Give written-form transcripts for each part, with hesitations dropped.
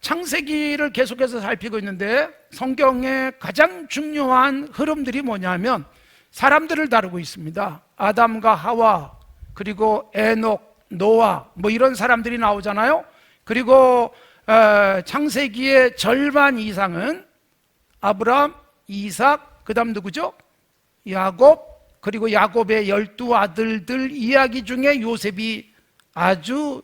창세기를 계속해서 살피고 있는데 성경의 가장 중요한 흐름들이 뭐냐면 사람들을 다루고 있습니다. 아담과 하와, 그리고 에녹, 노아 뭐 이런 사람들이 나오잖아요. 그리고 창세기의 절반 이상은 아브라함, 이삭, 그 다음 누구죠? 야곱, 그리고 야곱의 12아들들 이야기 중에 요셉이 아주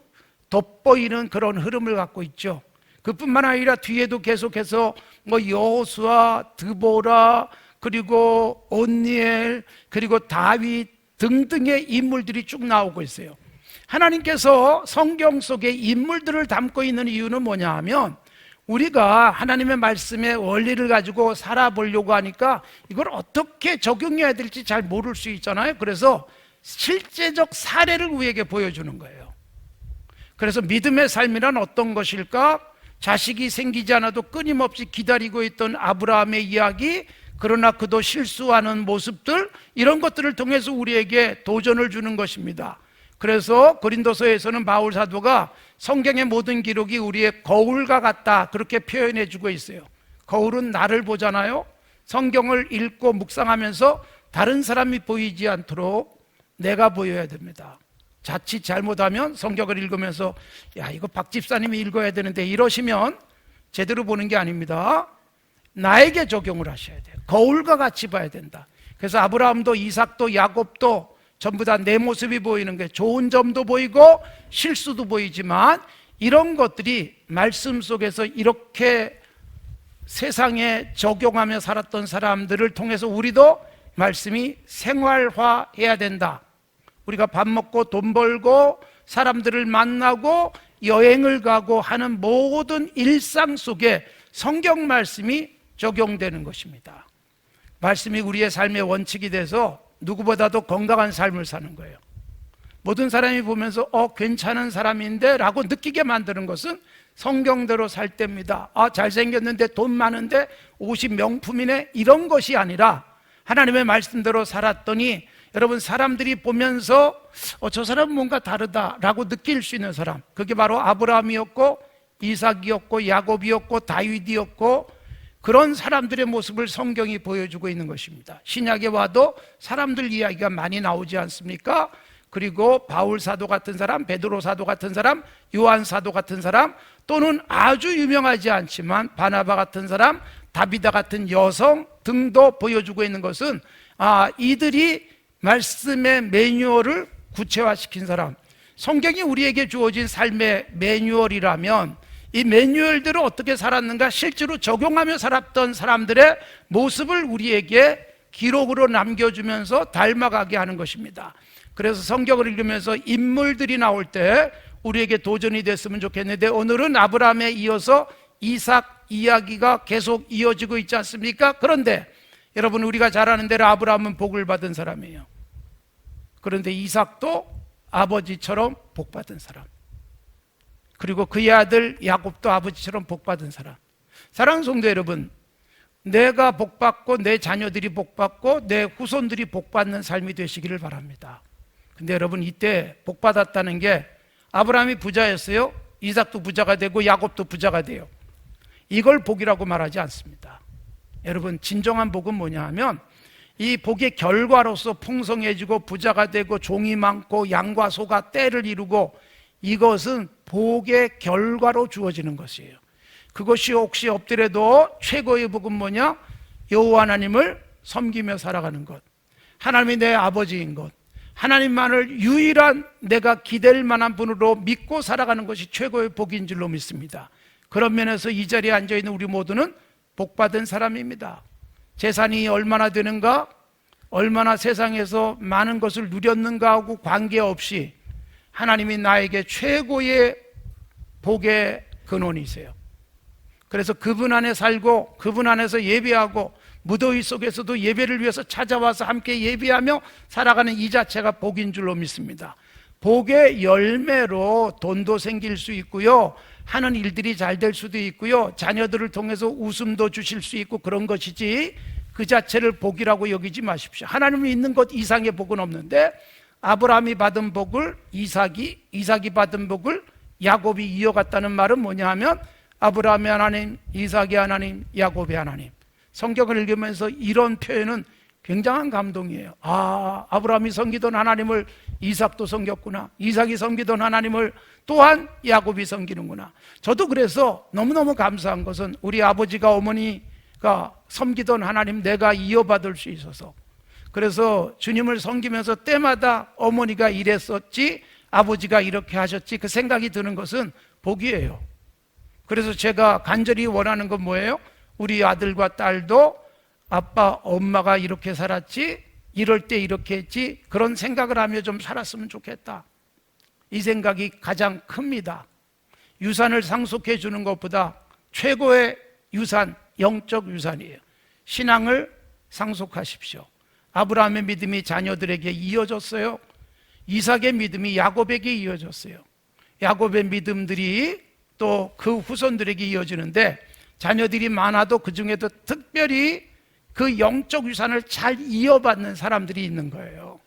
돋보이는 그런 흐름을 갖고 있죠. 그뿐만 아니라 뒤에도 계속해서 뭐 여호수아, 드보라, 그리고 온니엘, 그리고 다윗 등등의 인물들이 쭉 나오고 있어요. 하나님께서 성경 속에 인물들을 담고 있는 이유는 뭐냐 하면 우리가 하나님의 말씀의 원리를 가지고 살아보려고 하니까 이걸 어떻게 적용해야 될지 잘 모를 수 있잖아요. 그래서 실제적 사례를 우리에게 보여주는 거예요. 그래서 믿음의 삶이란 어떤 것일까? 자식이 생기지 않아도 끊임없이 기다리고 있던 아브라함의 이야기, 그러나 그도 실수하는 모습들, 이런 것들을 통해서 우리에게 도전을 주는 것입니다. 그래서 고린도서에서는 바울 사도가 성경의 모든 기록이 우리의 거울과 같다, 그렇게 표현해 주고 있어요. 거울은 나를 보잖아요. 성경을 읽고 묵상하면서 다른 사람이 보이지 않도록 내가 보여야 됩니다. 자칫 잘못하면 성경을 읽으면서 야, 이거 박 집사님이 읽어야 되는데 이러시면 제대로 보는 게 아닙니다. 나에게 적용을 하셔야 돼요. 거울과 같이 봐야 된다. 그래서 아브라함도 이삭도 야곱도 전부 다 내 모습이 보이는 게, 좋은 점도 보이고 실수도 보이지만 이런 것들이 말씀 속에서 이렇게 세상에 적용하며 살았던 사람들을 통해서 우리도 말씀이 생활화해야 된다. 우리가 밥 먹고 돈 벌고 사람들을 만나고 여행을 가고 하는 모든 일상 속에 성경 말씀이 적용되는 것입니다. 말씀이 우리의 삶의 원칙이 돼서 누구보다도 건강한 삶을 사는 거예요. 모든 사람이 보면서 괜찮은 사람인데 라고 느끼게 만드는 것은 성경대로 살 때입니다. 잘생겼는데 돈 많은데 옷이 명품이네, 이런 것이 아니라 하나님의 말씀대로 살았더니 여러분, 사람들이 보면서 저 사람은 뭔가 다르다라고 느낄 수 있는 사람, 그게 바로 아브라함이었고 이삭이었고 야곱이었고 다윗이었고, 그런 사람들의 모습을 성경이 보여주고 있는 것입니다. 신약에 와도 사람들 이야기가 많이 나오지 않습니까? 그리고 바울 사도 같은 사람, 베드로 사도 같은 사람, 요한 사도 같은 사람, 또는 아주 유명하지 않지만 바나바 같은 사람, 다비다 같은 여성 등도 보여주고 있는 것은 이들이 말씀의 매뉴얼을 구체화시킨 사람, 성경이 우리에게 주어진 삶의 매뉴얼이라면 이 매뉴얼대로 어떻게 살았는가 실제로 적용하며 살았던 사람들의 모습을 우리에게 기록으로 남겨주면서 닮아가게 하는 것입니다. 그래서 성경을 읽으면서 인물들이 나올 때 우리에게 도전이 됐으면 좋겠는데, 오늘은 아브라함에 이어서 이삭 이야기가 계속 이어지고 있지 않습니까? 그런데 여러분, 우리가 잘 아는 대로 아브라함은 복을 받은 사람이에요. 그런데 이삭도 아버지처럼 복받은 사람, 그리고 그의 아들 야곱도 아버지처럼 복받은 사람. 사랑하는 성도 여러분, 내가 복받고 내 자녀들이 복받고 내 후손들이 복받는 삶이 되시기를 바랍니다. 근데 여러분, 이때 복받았다는 게 아브라함이 부자였어요? 이삭도 부자가 되고 야곱도 부자가 돼요. 이걸 복이라고 말하지 않습니다. 여러분, 진정한 복은 뭐냐 하면 이 복의 결과로서 풍성해지고 부자가 되고 종이 많고 양과 소가 떼를 이루고, 이것은 복의 결과로 주어지는 것이에요. 그것이 혹시 없더라도 최고의 복은 뭐냐? 여호와 하나님을 섬기며 살아가는 것, 하나님이 내 아버지인 것, 하나님만을 유일한 내가 기댈 만한 분으로 믿고 살아가는 것이 최고의 복인 줄로 믿습니다. 그런 면에서 이 자리에 앉아있는 우리 모두는 복받은 사람입니다. 재산이 얼마나 되는가, 얼마나 세상에서 많은 것을 누렸는가 하고 관계없이 하나님이 나에게 최고의 복의 근원이세요. 그래서 그분 안에 살고 그분 안에서 예배하고 무더위 속에서도 예배를 위해서 찾아와서 함께 예배하며 살아가는 이 자체가 복인 줄로 믿습니다. 복의 열매로 돈도 생길 수 있고요, 하는 일들이 잘 될 수도 있고요, 자녀들을 통해서 웃음도 주실 수 있고, 그런 것이지 그 자체를 복이라고 여기지 마십시오. 하나님이 있는 것 이상의 복은 없는데, 아브라함이 받은 복을 이삭이 받은 복을 야곱이 이어갔다는 말은 뭐냐 하면 아브라함의 하나님, 이삭의 하나님, 야곱의 하나님. 성경을 읽으면서 이런 표현은 굉장한 감동이에요. 아, 아브라함이 섬기던 하나님을 이삭도 섬겼구나. 이삭이 섬기던 하나님을 또한 야곱이 섬기는구나. 저도 그래서 너무너무 감사한 것은 우리 아버지가 어머니가 섬기던 하나님 내가 이어받을 수 있어서, 그래서 주님을 섬기면서 때마다 어머니가 이랬었지, 아버지가 이렇게 하셨지, 그 생각이 드는 것은 복이에요. 그래서 제가 간절히 원하는 건 뭐예요? 우리 아들과 딸도 아빠, 엄마가 이렇게 살았지, 이럴 때 이렇게 했지, 그런 생각을 하며 좀 살았으면 좋겠다. 이 생각이 가장 큽니다. 유산을 상속해 주는 것보다 최고의 유산, 영적 유산이에요. 신앙을 상속하십시오. 아브라함의 믿음이 자녀들에게 이어졌어요. 이삭의 믿음이 야곱에게 이어졌어요. 야곱의 믿음들이 또 그 후손들에게 이어지는데, 자녀들이 많아도 그 중에도 특별히 그 영적 유산을 잘 이어받는 사람들이 있는 거예요.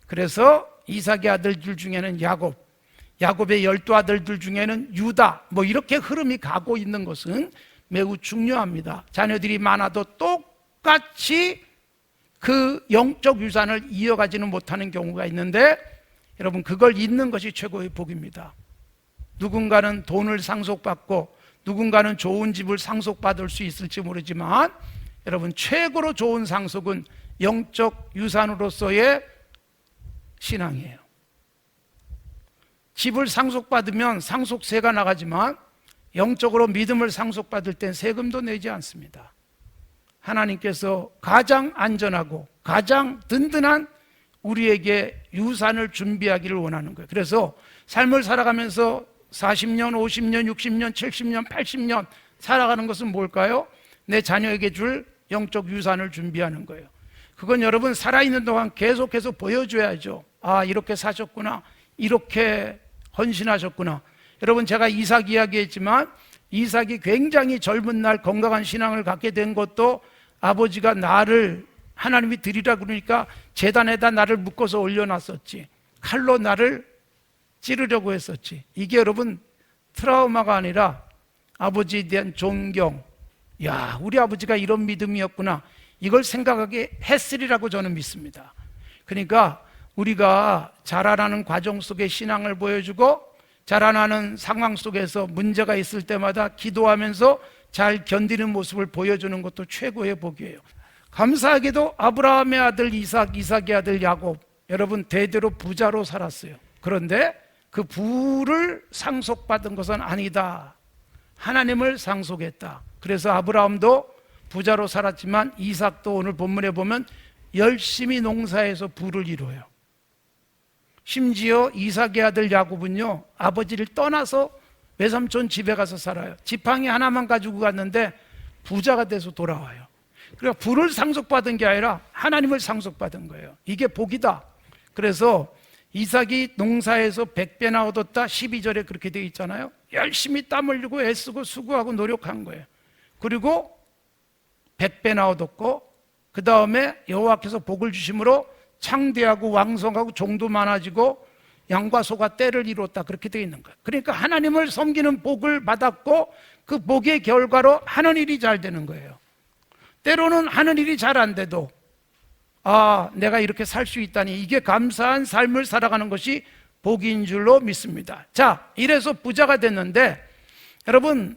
그래서 이삭의 아들들 중에는 야곱, 야곱의 12아들들 중에는 유다, 뭐 이렇게 흐름이 가고 있는 것은 매우 중요합니다. 자녀들이 많아도 똑같이 그 영적 유산을 이어가지는 못하는 경우가 있는데, 여러분 그걸 잇는 것이 최고의 복입니다. 누군가는 돈을 상속받고 누군가는 좋은 집을 상속받을 수 있을지 모르지만, 여러분 최고로 좋은 상속은 영적 유산으로서의 신앙이에요. 집을 상속받으면 상속세가 나가지만 영적으로 믿음을 상속받을 땐 세금도 내지 않습니다. 하나님께서 가장 안전하고 가장 든든한 우리에게 유산을 준비하기를 원하는 거예요. 그래서 삶을 살아가면서 40년, 50년, 60년, 70년, 80년 살아가는 것은 뭘까요? 내 자녀에게 줄 영적 유산을 준비하는 거예요. 그건 여러분 살아있는 동안 계속해서 보여줘야죠. 아, 이렇게 사셨구나, 이렇게 헌신하셨구나. 여러분 제가 이삭 이야기했지만, 이삭이 굉장히 젊은 날 건강한 신앙을 갖게 된 것도 아버지가 나를 하나님이 드리라 그러니까 제단에다 나를 묶어서 올려놨었지, 칼로 나를 찌르려고 했었지. 이게 여러분 트라우마가 아니라 아버지에 대한 존경, 야, 우리 아버지가 이런 믿음이었구나, 이걸 생각하게 했으리라고 저는 믿습니다. 그러니까 우리가 자라나는 과정 속에 신앙을 보여주고, 자라나는 상황 속에서 문제가 있을 때마다 기도하면서 잘 견디는 모습을 보여주는 것도 최고의 복이에요. 감사하게도 아브라함의 아들 이삭, 이삭의 아들 야곱, 여러분 대대로 부자로 살았어요. 그런데 그 부를 상속받은 것은 아니다. 하나님을 상속했다. 그래서 아브라함도 부자로 살았지만 이삭도 오늘 본문에 보면 열심히 농사해서 부를 이루어요. 심지어 이삭의 아들 야곱은요, 아버지를 떠나서 외삼촌 집에 가서 살아요. 지팡이 하나만 가지고 갔는데 부자가 돼서 돌아와요. 그러니까 부를 상속받은 게 아니라 하나님을 상속받은 거예요. 이게 복이다. 그래서 이삭이 농사에서 100배나 얻었다, 12절에 그렇게 되어 있잖아요. 열심히 땀 흘리고 애쓰고 수고하고 노력한 거예요. 그리고 100배나 얻었고, 그 다음에 여호와께서 복을 주심으로 창대하고 왕성하고 종도 많아지고 양과 소가 때를 이뤘다, 그렇게 되어 있는 거예요. 그러니까 하나님을 섬기는 복을 받았고, 그 복의 결과로 하는 일이 잘 되는 거예요. 때로는 하는 일이 잘 안 돼도, 아, 내가 이렇게 살 수 있다니, 이게 감사한 삶을 살아가는 것이 복인 줄로 믿습니다. 자, 이래서 부자가 됐는데, 여러분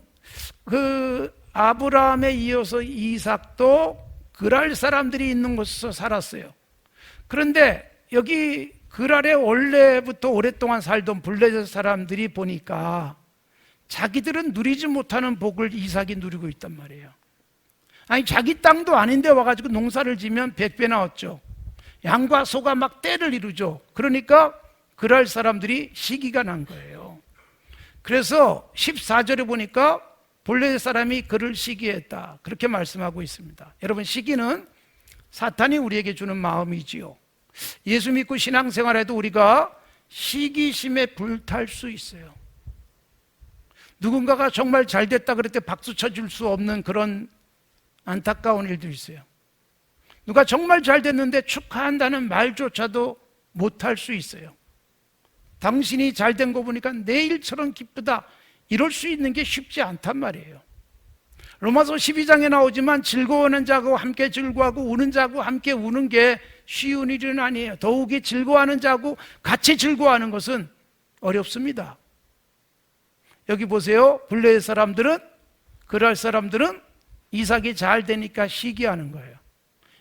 그 아브라함에 이어서 이삭도 그랄 사람들이 있는 곳에서 살았어요. 그런데 여기 그랄에 원래부터 오랫동안 살던 블레셋 사람들이 보니까 자기들은 누리지 못하는 복을 이삭이 누리고 있단 말이에요. 아니, 자기 땅도 아닌데 와가지고 농사를 지면 100배나 얻죠. 양과 소가 막 떼를 이루죠. 그러니까 그랄 사람들이 시기가 난 거예요. 그래서 14절에 보니까 블레셋 사람이 그를 시기했다, 그렇게 말씀하고 있습니다. 여러분, 시기는 사탄이 우리에게 주는 마음이지요. 예수 믿고 신앙생활에도 우리가 시기심에 불탈 수 있어요. 누군가가 정말 잘 됐다 그럴 때 박수 쳐줄 수 없는 그런 안타까운 일도 있어요. 누가 정말 잘 됐는데 축하한다는 말조차도 못할 수 있어요. 당신이 잘 된 거 보니까 내일처럼 기쁘다, 이럴 수 있는 게 쉽지 않단 말이에요. 로마서 12장에 나오지만 즐거워하는 자하고 함께 즐거워하고 우는 자하고 함께 우는 게 쉬운 일은 아니에요. 더욱이 즐거워하는 자하고 같이 즐거워하는 것은 어렵습니다. 여기 보세요. 블레셋 사람들은, 그랄 사람들은 이삭이 잘 되니까 시기하는 거예요.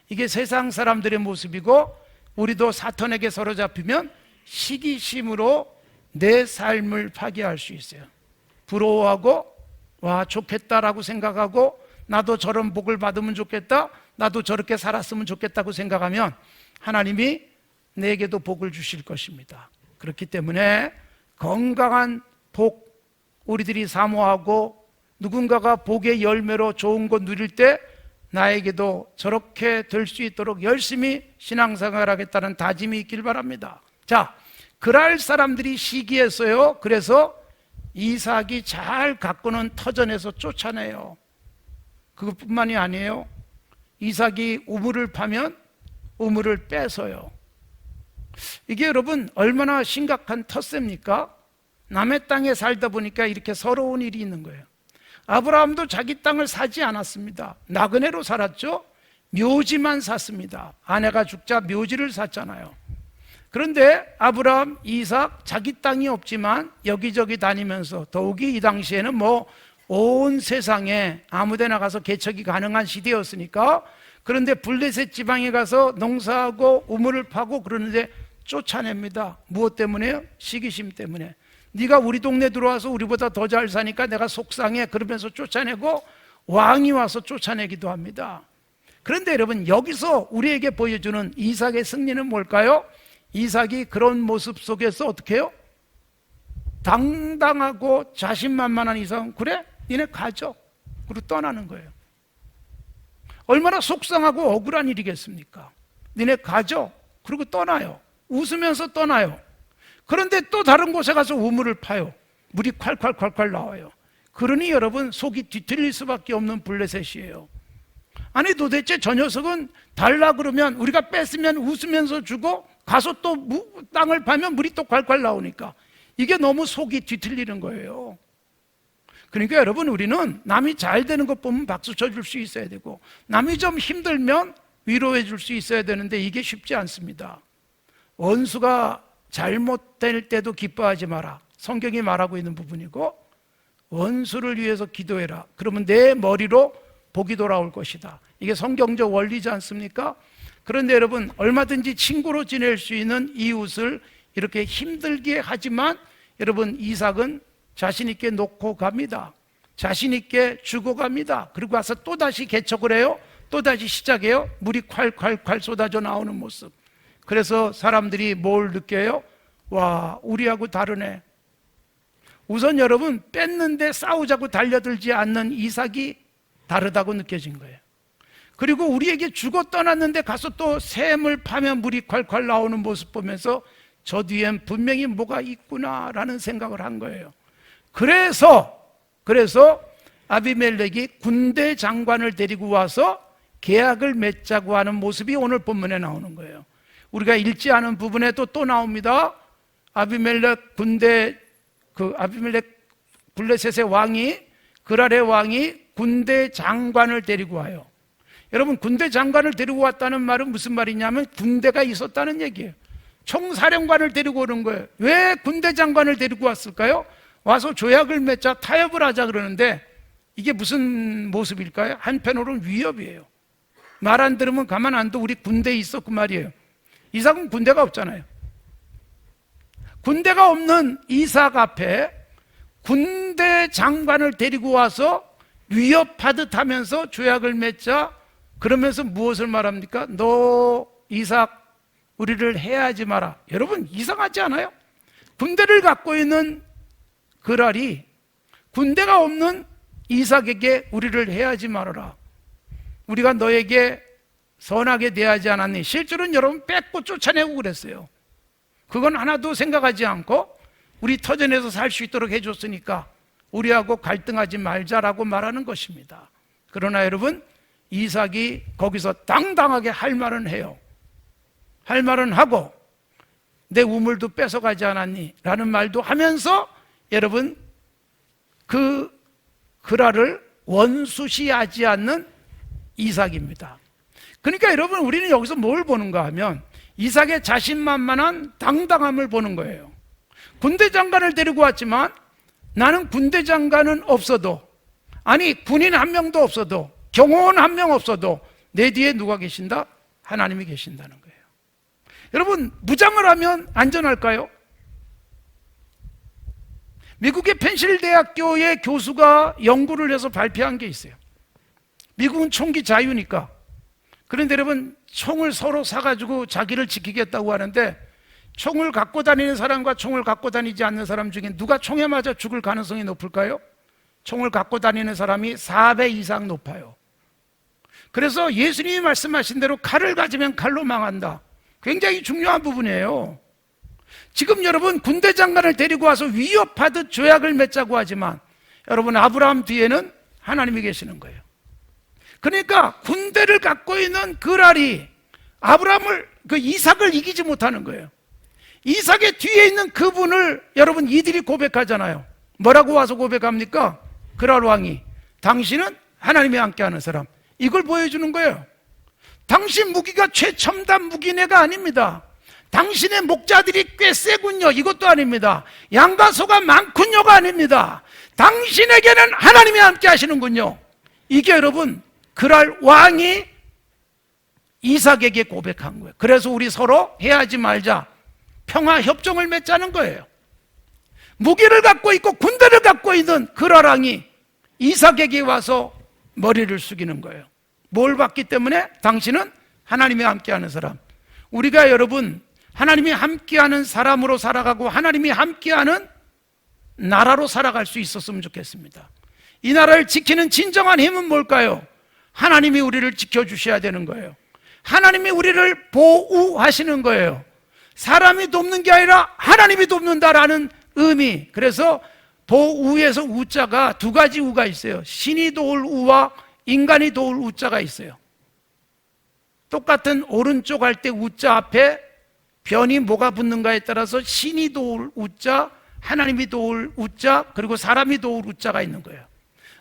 이게 세상 사람들의 모습이고, 우리도 사탄에게 사로잡히면 시기심으로 내 삶을 파괴할 수 있어요. 부러워하고, 와, 좋겠다라고 생각하고, 나도 저런 복을 받으면 좋겠다, 나도 저렇게 살았으면 좋겠다고 생각하면 하나님이 내게도 복을 주실 것입니다. 그렇기 때문에 건강한 복, 우리들이 사모하고, 누군가가 복의 열매로 좋은 것 누릴 때 나에게도 저렇게 될 수 있도록 열심히 신앙생활 하겠다는 다짐이 있길 바랍니다. 자, 그랄 사람들이 시기했어요. 그래서 이삭이 잘 가꾸는 터전에서 쫓아내요. 그것뿐만이 아니에요. 이삭이 우물을 파면 우물을 뺏어요. 이게 여러분 얼마나 심각한 텃세입니까? 남의 땅에 살다 보니까 이렇게 서러운 일이 있는 거예요. 아브라함도 자기 땅을 사지 않았습니다. 나그네로 살았죠. 묘지만 샀습니다. 아내가 죽자 묘지를 샀잖아요. 그런데 아브라함, 이삭 자기 땅이 없지만 여기저기 다니면서, 더욱이 이 당시에는 뭐 온 세상에 아무데나 가서 개척이 가능한 시대였으니까, 그런데 블레셋 지방에 가서 농사하고 우물을 파고 그러는데 쫓아냅니다. 무엇 때문에요? 시기심 때문에. 네가 우리 동네 들어와서 우리보다 더 잘 사니까 내가 속상해, 그러면서 쫓아내고 왕이 와서 쫓아내기도 합니다. 그런데 여러분, 여기서 우리에게 보여주는 이삭의 승리는 뭘까요? 이삭이 그런 모습 속에서 어떻게 해요? 당당하고 자신만만한 이삭은, 그래? 니네 가죠. 그리고 떠나는 거예요. 얼마나 속상하고 억울한 일이겠습니까? 니네 가죠. 그리고 떠나요. 웃으면서 떠나요. 그런데 또 다른 곳에 가서 우물을 파요. 물이 콸콸콸콸 나와요. 그러니 여러분, 속이 뒤틀릴 수밖에 없는 블레셋이에요. 아니 도대체 저 녀석은 달라 그러면, 우리가 뺐으면 웃으면서 주고, 가서 또 땅을 파면 물이 또 콸콸 나오니까 이게 너무 속이 뒤틀리는 거예요. 그러니까 여러분, 우리는 남이 잘 되는 것 보면 박수 쳐줄 수 있어야 되고, 남이 좀 힘들면 위로해 줄 수 있어야 되는데 이게 쉽지 않습니다. 원수가 잘못될 때도 기뻐하지 마라, 성경이 말하고 있는 부분이고, 원수를 위해서 기도해라. 그러면 내 머리로 복이 돌아올 것이다. 이게 성경적 원리지 않습니까? 그런데 여러분, 얼마든지 친구로 지낼 수 있는 이웃을 이렇게 힘들게 하지만, 여러분, 이삭은 자신 있게 놓고 갑니다. 자신 있게 주고 갑니다. 그리고 와서 또다시 개척을 해요. 또다시 시작해요. 물이 콸콸콸 쏟아져 나오는 모습. 그래서 사람들이 뭘 느껴요? 와, 우리하고 다르네. 우선 여러분, 뺐는데 싸우자고 달려들지 않는 이삭이 다르다고 느껴진 거예요. 그리고 우리에게 주고 떠났는데 가서 또 샘을 파면 물이 콸콸 나오는 모습 보면서 저 뒤엔 분명히 뭐가 있구나라는 생각을 한 거예요. 그래서 아비멜렉이 군대 장관을 데리고 와서 계약을 맺자고 하는 모습이 오늘 본문에 나오는 거예요. 우리가 읽지 않은 부분에도 또 나옵니다. 아비멜렉 블레셋의 왕이, 그랄의 왕이 군대 장관을 데리고 와요. 여러분, 군대 장관을 데리고 왔다는 말은 무슨 말이냐면 군대가 있었다는 얘기예요. 총사령관을 데리고 오는 거예요. 왜 군대 장관을 데리고 왔을까요? 와서 조약을 맺자, 타협을 하자 그러는데 이게 무슨 모습일까요? 한편으로는 위협이에요. 말 안 들으면 가만 안 둬. 우리 군대에 있어, 그 말이에요. 이삭은 군대가 없잖아요. 군대가 없는 이삭 앞에 군대 장관을 데리고 와서 위협하듯 하면서 조약을 맺자, 그러면서 무엇을 말합니까? 너 이삭, 우리를 해하지 마라. 여러분, 이상하지 않아요? 군대를 갖고 있는 그랄이 군대가 없는 이삭에게 우리를 해하지 말아라. 우리가 너에게 선하게 대하지 않았니? 실제로는 여러분 뺏고 쫓아내고 그랬어요. 그건 하나도 생각하지 않고 우리 터전에서 살 수 있도록 해줬으니까 우리하고 갈등하지 말자라고 말하는 것입니다. 그러나 여러분, 이삭이 거기서 당당하게 할 말은 해요. 할 말은 하고, 내 우물도 뺏어가지 않았니? 라는 말도 하면서 여러분, 그 그랄을 원수시하지 않는 이삭입니다. 그러니까 여러분, 우리는 여기서 뭘 보는가 하면 이삭의 자신만만한 당당함을 보는 거예요. 군대 장관을 데리고 왔지만 나는 군대 장관은 없어도, 아니 군인 한 명도 없어도, 경호원 한 명 없어도 내 뒤에 누가 계신다? 하나님이 계신다는 거예요. 여러분, 무장을 하면 안전할까요? 미국의 펜실 대학교의 교수가 연구를 해서 발표한 게 있어요. 미국은 총기 자유니까. 그런데 여러분, 총을 서로 사가지고 자기를 지키겠다고 하는데 총을 갖고 다니는 사람과 총을 갖고 다니지 않는 사람 중에 누가 총에 맞아 죽을 가능성이 높을까요? 총을 갖고 다니는 사람이 4배 이상 높아요. 그래서 예수님이 말씀하신 대로 칼을 가지면 칼로 망한다. 굉장히 중요한 부분이에요. 지금 여러분, 군대 장관을 데리고 와서 위협하듯 조약을 맺자고 하지만 여러분, 아브라함 뒤에는 하나님이 계시는 거예요. 그러니까 군대를 갖고 있는 그랄이 아브라함을, 이삭을 이기지 못하는 거예요. 이삭의 뒤에 있는 그분을 여러분, 이들이 고백하잖아요. 뭐라고 와서 고백합니까? 그랄 왕이, 당신은 하나님이 함께하는 사람. 이걸 보여주는 거예요. 당신 무기가 최첨단 무기네가 아닙니다. 당신의 목자들이 꽤 세군요. 이것도 아닙니다. 양과 소가 많군요가 아닙니다. 당신에게는 하나님이 함께 하시는군요. 이게 여러분, 그랄 왕이 이삭에게 고백한 거예요. 그래서 우리 서로 해하지 말자, 평화 협정을 맺자는 거예요. 무기를 갖고 있고 군대를 갖고 있는 그랄 왕이 이삭에게 와서 머리를 숙이는 거예요. 뭘 봤기 때문에? 당신은 하나님이 함께하는 사람. 우리가 여러분, 하나님이 함께하는 사람으로 살아가고 하나님이 함께하는 나라로 살아갈 수 있었으면 좋겠습니다. 이 나라를 지키는 진정한 힘은 뭘까요? 하나님이 우리를 지켜주셔야 되는 거예요. 하나님이 우리를 보호하시는 거예요. 사람이 돕는 게 아니라 하나님이 돕는다라는 의미. 그래서 보우에서 우자가 두 가지 우가 있어요. 신이 도울 우와 인간이 도울 우자가 있어요. 똑같은 오른쪽 할 때 우자 앞에 변이 뭐가 붙는가에 따라서 신이 도울 우자, 하나님이 도울 우자, 그리고 사람이 도울 우자가 있는 거예요.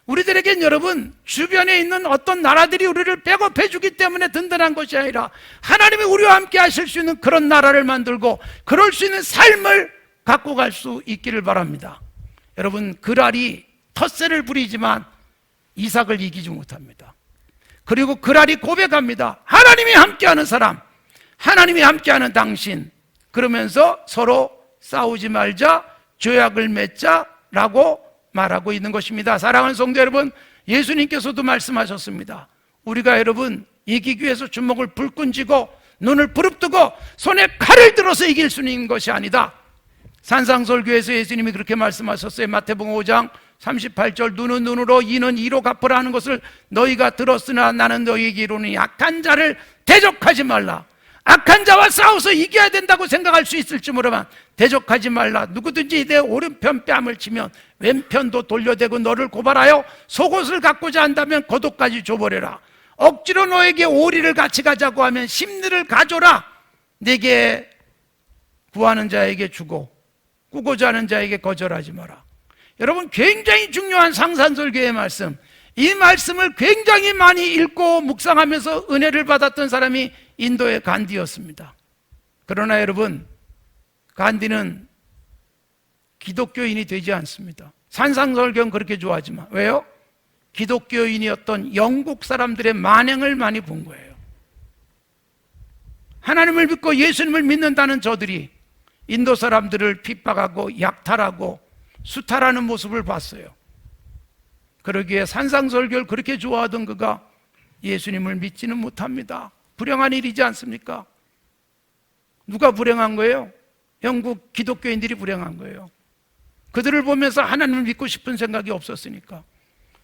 우리들에겐 여러분, 주변에 있는 어떤 나라들이 우리를 백업해 주기 때문에 든든한 것이 아니라 하나님이 우리와 함께 하실 수 있는 그런 나라를 만들고 그럴 수 있는 삶을 갖고 갈 수 있기를 바랍니다. 여러분, 그랄이 텃세를 부리지만 이삭을 이기지 못합니다. 그리고 그랄이 고백합니다. 하나님이 함께하는 사람, 하나님이 함께하는 당신. 그러면서 서로 싸우지 말자, 조약을 맺자라고 말하고 있는 것입니다. 사랑하는 성도 여러분, 예수님께서도 말씀하셨습니다. 우리가 여러분, 이기기 위해서 주먹을 불끈 쥐고 눈을 부릅뜨고 손에 칼을 들어서 이길 수 있는 것이 아니다. 산상설교에서 예수님이 그렇게 말씀하셨어요. 마태복음 5장 38절, 눈은 눈으로 이는 이로 갚으라 하는 것을 너희가 들었으나 나는 너희에게 이르노니 악한 자를 대적하지 말라. 악한 자와 싸워서 이겨야 된다고 생각할 수 있을지 모르지만 대적하지 말라. 누구든지 내 오른편 뺨을 치면 왼편도 돌려대고 너를 고발하여 속옷을 갖고자 한다면 겉옷까지 줘버려라. 억지로 너에게 오리를 같이 가자고 하면 심리를 가져라. 내게 구하는 자에게 주고 꾸고자 하는 자에게 거절하지 마라. 여러분, 굉장히 중요한 상산설교의 말씀, 이 말씀을 굉장히 많이 읽고 묵상하면서 은혜를 받았던 사람이 인도의 간디였습니다. 그러나 여러분, 간디는 기독교인이 되지 않습니다. 산상설교는 그렇게 좋아하지만 왜요? 기독교인이었던 영국 사람들의 만행을 많이 본 거예요. 하나님을 믿고 예수님을 믿는다는 저들이 인도 사람들을 핍박하고 약탈하고 수탈하는 모습을 봤어요. 그러기에 산상설교를 그렇게 좋아하던 그가 예수님을 믿지는 못합니다. 불행한 일이지 않습니까? 누가 불행한 거예요? 영국 기독교인들이 불행한 거예요. 그들을 보면서 하나님을 믿고 싶은 생각이 없었으니까.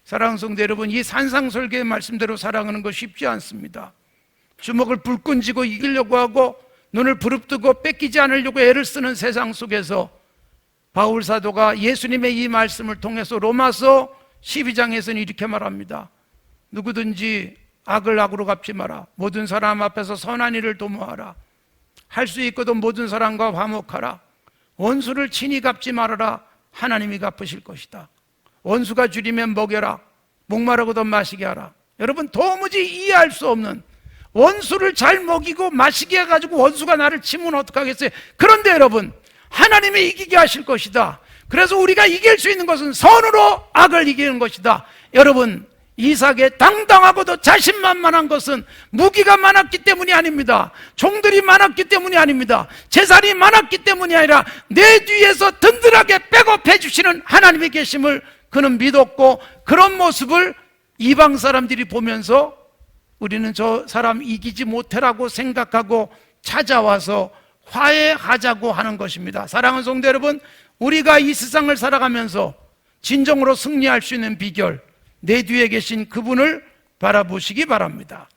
사랑하는 성도 여러분, 이 산상설교의 말씀대로 살아가는 거 쉽지 않습니다. 주먹을 불끈 쥐고 이기려고 하고 눈을 부릅뜨고 뺏기지 않으려고 애를 쓰는 세상 속에서 바울 사도가 예수님의 이 말씀을 통해서 로마서 12장에서는 이렇게 말합니다. 누구든지 악을 악으로 갚지 마라. 모든 사람 앞에서 선한 일을 도모하라. 할 수 있거든 모든 사람과 화목하라. 원수를 친히 갚지 말아라. 하나님이 갚으실 것이다. 원수가 줄이면 먹여라, 목마르고도 마시게 하라. 여러분, 도무지 이해할 수 없는, 원수를 잘 먹이고 마시게 해가지고 원수가 나를 치면 어떡하겠어요? 그런데 여러분, 하나님이 이기게 하실 것이다. 그래서 우리가 이길 수 있는 것은 선으로 악을 이기는 것이다. 여러분, 이삭의 당당하고도 자신만만한 것은 무기가 많았기 때문이 아닙니다. 종들이 많았기 때문이 아닙니다. 재산이 많았기 때문이 아니라 내 뒤에서 든든하게 백업해 주시는 하나님이 계심을 그는 믿었고, 그런 모습을 이방 사람들이 보면서 우리는 저 사람 이기지 못해라고 생각하고 찾아와서 화해하자고 하는 것입니다. 사랑하는 성도 여러분, 우리가 이 세상을 살아가면서 진정으로 승리할 수 있는 비결, 내 뒤에 계신 그분을 바라보시기 바랍니다.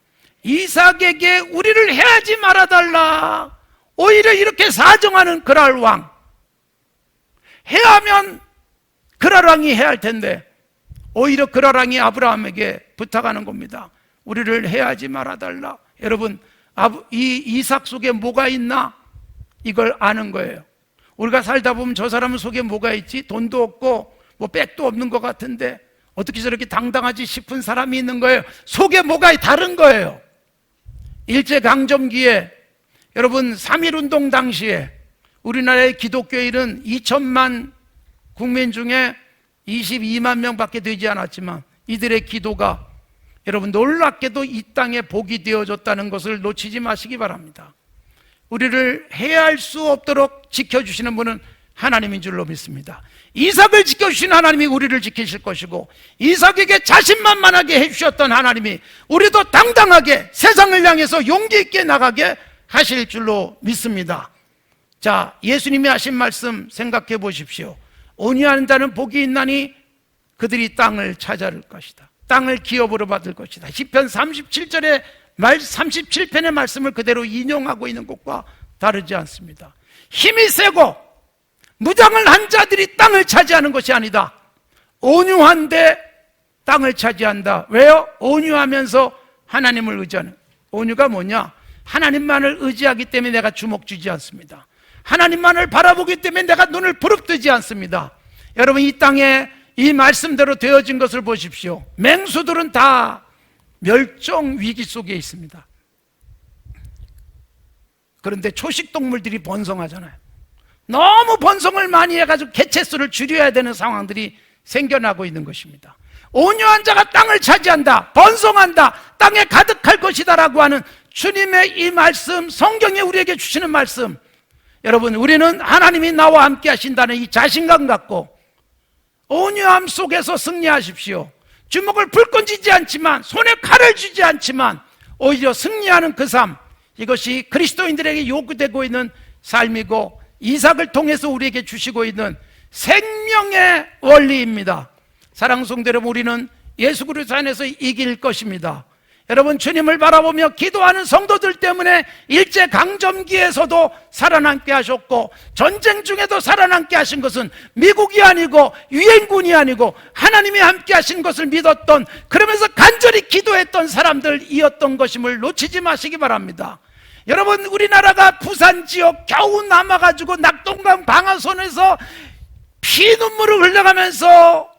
이삭에게 우리를 해하지 말아달라, 오히려 이렇게 사정하는 그랄 왕, 해하면 그랄 왕이 해야 할 텐데 오히려 그랄 왕이 아브라함에게 부탁하는 겁니다. 우리를 해하지 말아달라. 여러분, 이 이삭 속에 뭐가 있나? 이걸 아는 거예요. 우리가 살다 보면 저 사람 속에 뭐가 있지? 돈도 없고 뭐 백도 없는 것 같은데 어떻게 저렇게 당당하지 싶은 사람이 있는 거예요. 속에 뭐가 다른 거예요. 일제강점기에, 여러분 3.1운동 당시에 우리나라의 기독교인은 2천만 국민 중에 22만 명밖에 되지 않았지만 이들의 기도가 여러분 놀랍게도 이 땅에 복이 되어졌다는 것을 놓치지 마시기 바랍니다. 우리를 해할 수 없도록 지켜주시는 분은 하나님인 줄로 믿습니다. 이삭을 지켜주신 하나님이 우리를 지키실 것이고, 이삭에게 자신만만하게 해주셨던 하나님이 우리도 당당하게 세상을 향해서 용기 있게 나가게 하실 줄로 믿습니다. 자, 예수님이 하신 말씀 생각해 보십시오. 온유한 자는 복이 있나니 그들이 땅을 찾아올 것이다. 땅을 기업으로 받을 것이다. 시편 37절의 37편의 말씀을 그대로 인용하고 있는 것과 다르지 않습니다. 힘이 세고 무장을 한 자들이 땅을 차지하는 것이 아니다. 온유한데 땅을 차지한다. 왜요? 온유하면서 하나님을 의지하는. 온유가 뭐냐? 하나님만을 의지하기 때문에 내가 주목 주지 않습니다. 하나님만을 바라보기 때문에 내가 눈을 부릅뜨지 않습니다. 여러분, 이 땅에 이 말씀대로 되어진 것을 보십시오. 맹수들은 다 멸종 위기 속에 있습니다. 그런데 초식동물들이 번성하잖아요. 너무 번성을 많이 해가지고 개체수를 줄여야 되는 상황들이 생겨나고 있는 것입니다. 온유한 자가 땅을 차지한다, 번성한다, 땅에 가득할 것이다 라고 하는 주님의 이 말씀, 성경에 우리에게 주시는 말씀, 여러분, 우리는 하나님이 나와 함께 하신다는 이 자신감 갖고 온유함 속에서 승리하십시오. 주먹을 불끈 쥐지 않지만, 손에 칼을 쥐지 않지만 오히려 승리하는 그 삶, 이것이 그리스도인들에게 요구되고 있는 삶이고 이삭을 통해서 우리에게 주시고 있는 생명의 원리입니다. 사랑하는 성도 여러분, 우리는 예수 그리스도 안에서 이길 것입니다. 여러분, 주님을 바라보며 기도하는 성도들 때문에 일제강점기에서도 살아남게 하셨고, 전쟁 중에도 살아남게 하신 것은 미국이 아니고 유엔군이 아니고 하나님이 함께 하신 것을 믿었던, 그러면서 간절히 기도했던 사람들이었던 것임을 놓치지 마시기 바랍니다. 여러분, 우리나라가 부산 지역 겨우 남아가지고 낙동강 방아선에서 피눈물을 흘려가면서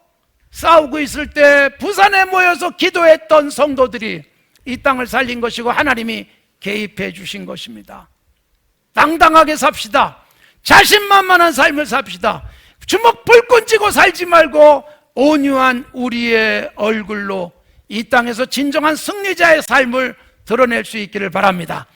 싸우고 있을 때 부산에 모여서 기도했던 성도들이 이 땅을 살린 것이고 하나님이 개입해 주신 것입니다. 당당하게 삽시다. 자신만만한 삶을 삽시다. 주먹 불끈 쥐고 살지 말고 온유한 우리의 얼굴로 이 땅에서 진정한 승리자의 삶을 드러낼 수 있기를 바랍니다.